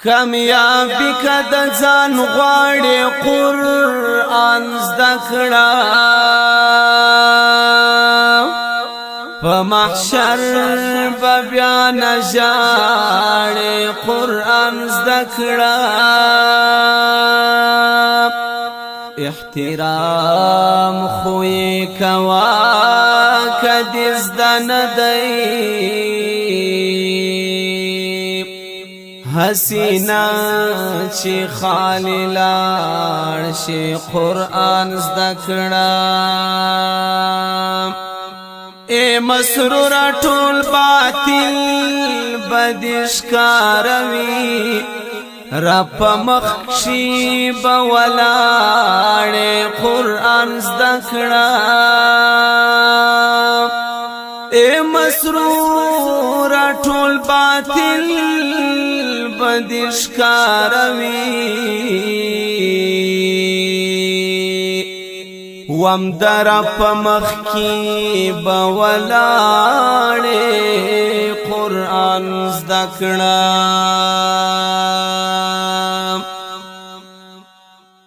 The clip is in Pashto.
کامیابی کد ځان غواړي قرآن زده کړه په محشر به بیا نه ژاړې قرآن زده کړه احترام خو یې کوه که دې زده نه دی حسینا چې خالی لاړ شي قرآن زده کړه اے مسرور ټول باطل بدش کاروي رب مخشي بولاړ قرآن زده کړه اے مسرور ټول باطل بدش کاروي وم در په مخ کې بولاړې قرآن زده کړه